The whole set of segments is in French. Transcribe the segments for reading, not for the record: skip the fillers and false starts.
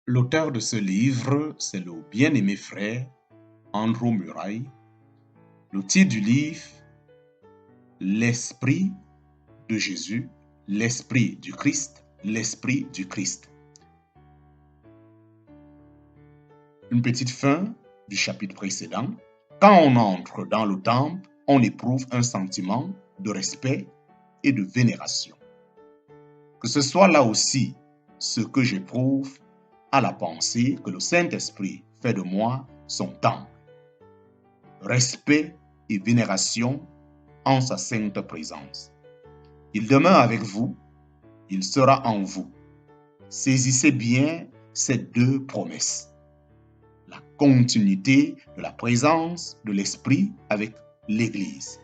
L'auteur de ce livre, c'est le bien-aimé frère Andrew Murray. Le titre du livre, L'Esprit de Jésus, l'Esprit du Christ, l'Esprit du Christ. Une petite fin du chapitre précédent. Quand on entre dans le temple, on éprouve un sentiment de respect et de vénération. Que ce soit là aussi ce que j'éprouve à la pensée que le Saint-Esprit fait de moi son temple. Respect et vénération en sa sainte présence. Il demeure avec vous, il sera en vous. Saisissez bien ces deux promesses. La continuité de la présence de l'Esprit avec l'Église.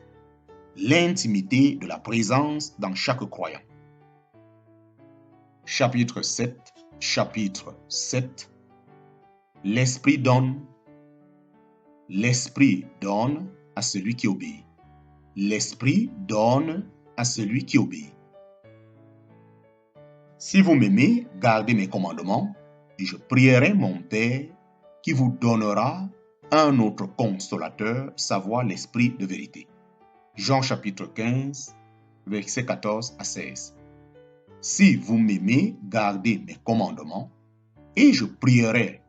L'intimité de la présence dans chaque croyant. Chapitre 7. L'Esprit donne à celui qui obéit. L'Esprit donne à celui qui obéit. Si vous m'aimez, gardez mes commandements, et je prierai mon Père qui vous donnera un autre consolateur, savoir l'Esprit de vérité. Jean chapitre 15, versets 14 à 16. Si vous m'aimez, gardez mes commandements, et je prierai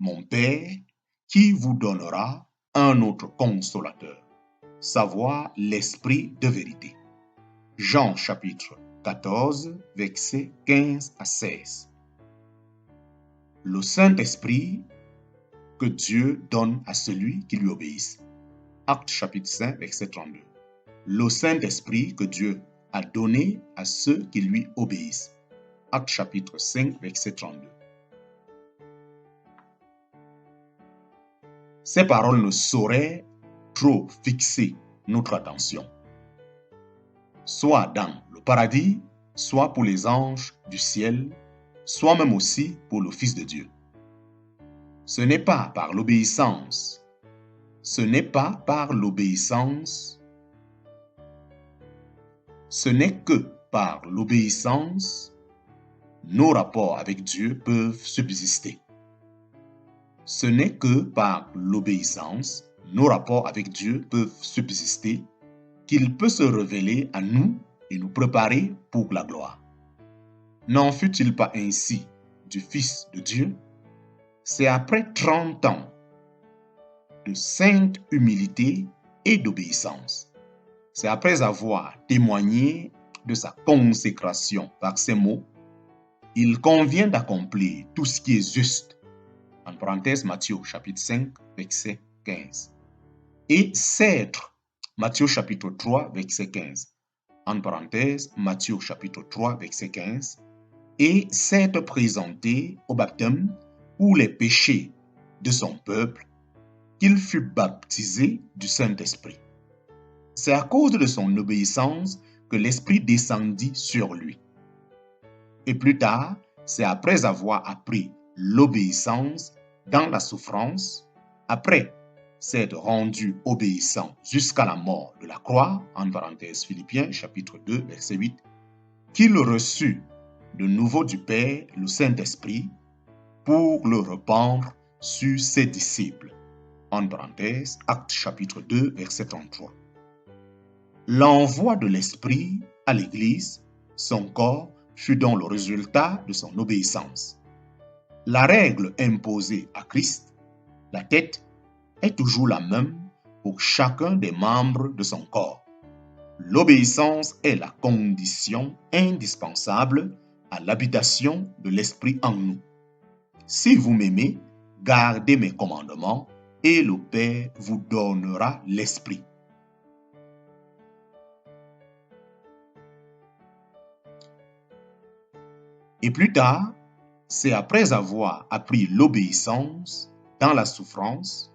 mon Père qui vous donnera un autre consolateur, savoir l'Esprit de vérité. Jean chapitre 14, versets 15 à 16. Le Saint-Esprit que Dieu donne à celui qui lui obéisse. Actes chapitre 5, verset 32. Le Saint-Esprit que Dieu a donné à ceux qui lui obéissent. Actes chapitre 5, verset 32. Ces paroles ne sauraient trop fixer notre attention, soit dans le paradis, soit pour les anges du ciel, soit même aussi pour le Fils de Dieu. Ce n'est pas par l'obéissance, ce n'est que par l'obéissance, nos rapports avec Dieu peuvent subsister. Ce n'est que par l'obéissance, nos rapports avec Dieu peuvent subsister, qu'il peut se révéler à nous et nous préparer pour la gloire. N'en fut-il pas ainsi du Fils de Dieu? C'est après 30 ans de sainte humilité et d'obéissance. C'est après avoir témoigné de sa consécration par ces mots, il convient d'accomplir tout ce qui est juste. En parenthèse, Matthieu chapitre 5, verset 15. Et s'être, Matthieu chapitre 3, verset 15. En parenthèse, Matthieu chapitre 3, verset 15. Et s'être présenté au baptême pour les péchés de son peuple, qu'il fut baptisé du Saint-Esprit. C'est à cause de son obéissance que l'Esprit descendit sur lui. Et plus tard, c'est après avoir appris l'obéissance dans la souffrance, après s'être rendu obéissant jusqu'à la mort de la croix, en parenthèse Philippiens chapitre 2, verset 8, qu'il reçut de nouveau du Père le Saint-Esprit pour le répandre sur ses disciples, en parenthèse Actes chapitre 2, verset 33. L'envoi de l'Esprit à l'Église, son corps, fut donc le résultat de son obéissance. La règle imposée à Christ, la tête, est toujours la même pour chacun des membres de son corps. L'obéissance est la condition indispensable à l'habitation de l'Esprit en nous. Si vous m'aimez, gardez mes commandements et le Père vous donnera l'Esprit. Et plus tard, c'est après avoir appris l'obéissance dans la souffrance,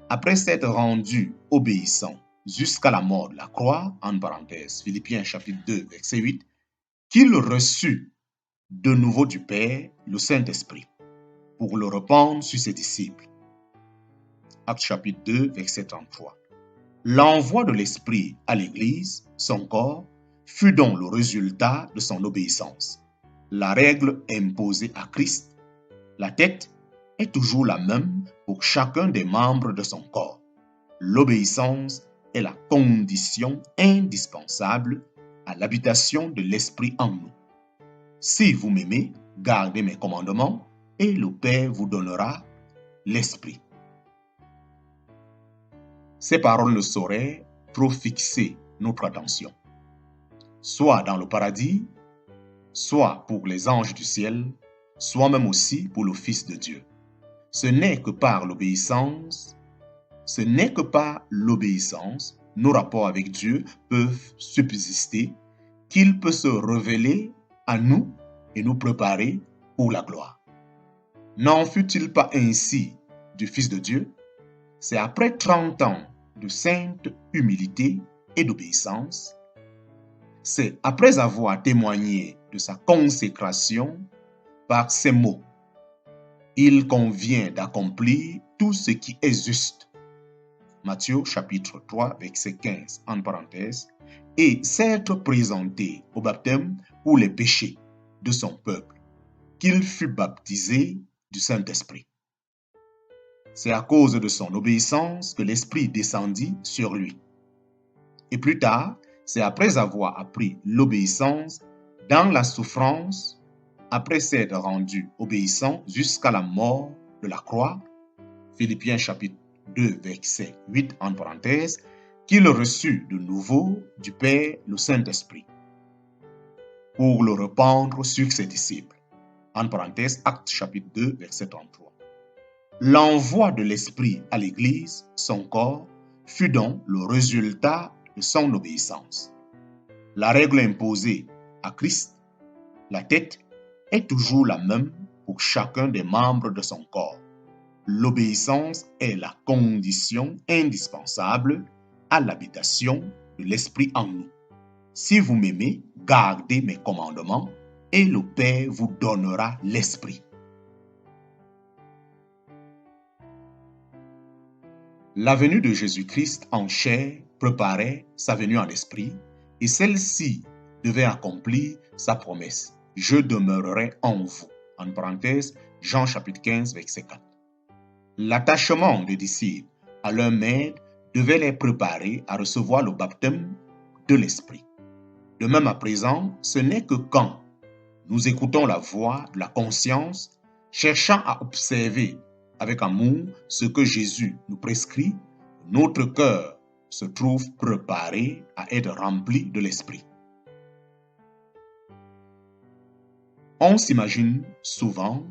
après s'être rendu obéissant jusqu'à la mort de la croix, en parenthèse Philippiens chapitre 2, verset 8, qu'il reçut de nouveau du Père le Saint-Esprit pour le répandre sur ses disciples. Actes chapitre 2, verset 33. L'envoi de l'Esprit à l'Église, son corps, fut donc le résultat de son obéissance. La règle imposée à Christ, La tête est toujours la même pour chacun des membres de son corps. L'obéissance est la condition indispensable à l'habitation de l'Esprit en nous. Si vous m'aimez, gardez mes commandements et le Père vous donnera l'Esprit. Ces paroles ne sauraient trop fixer notre attention, soit dans le paradis, soit pour les anges du ciel, soit même aussi pour le Fils de Dieu. Ce n'est que par l'obéissance, nos rapports avec Dieu peuvent subsister, qu'il peut se révéler à nous et nous préparer pour la gloire. N'en fut-il pas ainsi du Fils de Dieu? C'est après 30 ans de sainte humilité et d'obéissance, c'est après avoir témoigné de sa consécration par ces mots: il convient d'accomplir tout ce qui est juste. Matthieu chapitre 3, verset 15, en parenthèse, et s'être présenté au baptême pour les péchés de son peuple, qu'il fut baptisé du Saint-Esprit. C'est à cause de son obéissance que l'Esprit descendit sur lui. Et plus tard, c'est après avoir appris l'obéissance dans la souffrance, après s'être rendu obéissant jusqu'à la mort de la croix, Philippiens chapitre 2, verset 8, en parenthèse, qu'il reçut de nouveau du Père le Saint-Esprit, pour le répandre sur ses disciples, en parenthèse, Actes chapitre 2, verset 33. L'envoi de l'Esprit à l'Église, son corps, fut donc le résultat de son obéissance. La règle imposée à Christ, la tête, est toujours la même pour chacun des membres de son corps. L'obéissance est la condition indispensable à l'habitation de l'Esprit en nous. Si vous m'aimez, gardez mes commandements et le Père vous donnera l'Esprit. La venue de Jésus-Christ en chair préparait sa venue en esprit et celle-ci devait accomplir sa promesse. Je demeurerai en vous. En parenthèse, Jean chapitre 15, verset 4. L'attachement des disciples à leur maître devait les préparer à recevoir le baptême de l'Esprit. De même à présent, ce n'est que quand nous écoutons la voix de la conscience, cherchant à observer avec amour ce que Jésus nous prescrit, notre cœur se trouve préparé à être rempli de l'Esprit. On s'imagine souvent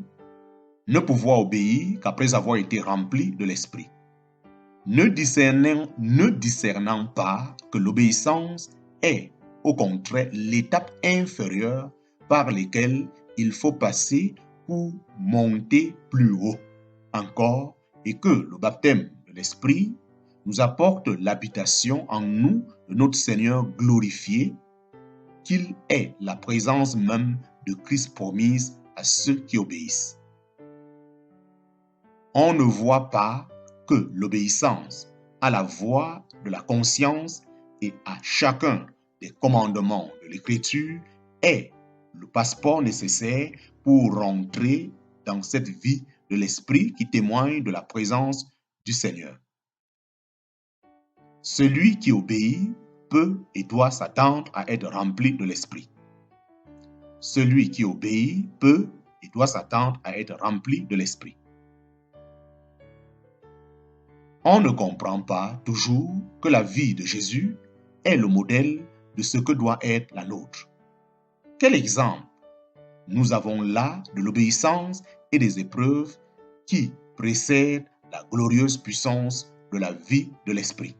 ne pouvoir obéir qu'après avoir été rempli de l'Esprit, ne discernant pas que l'obéissance est, au contraire, l'étape inférieure par laquelle il faut passer pour monter plus haut encore, et que le baptême de l'Esprit nous apporte l'habitation en nous de notre Seigneur glorifié, qu'il est la présence même de Christ promise à ceux qui obéissent. On ne voit pas que l'obéissance à la voix de la conscience et à chacun des commandements de l'Écriture est le passeport nécessaire pour rentrer dans cette vie de l'Esprit qui témoigne de la présence du Seigneur. Celui qui obéit peut et doit s'attendre à être rempli de l'Esprit. Celui qui obéit peut et doit s'attendre à être rempli de l'Esprit. On ne comprend pas toujours que la vie de Jésus est le modèle de ce que doit être la nôtre. Quel exemple nous avons là de l'obéissance et des épreuves qui précèdent la glorieuse puissance de la vie de l'Esprit.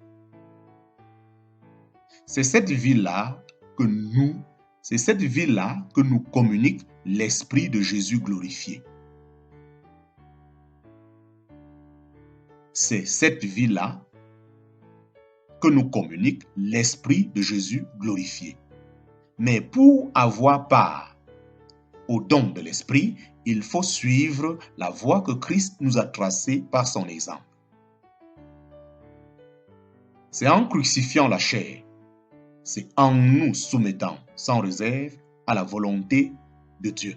C'est cette vie-là que nous communique l'Esprit de Jésus glorifié. C'est cette vie-là que nous communique l'Esprit de Jésus glorifié. Mais pour avoir part au don de l'Esprit, il faut suivre la voie que Christ nous a tracée par son exemple. C'est en crucifiant la chair, c'est en nous soumettant sans réserve à la volonté de Dieu.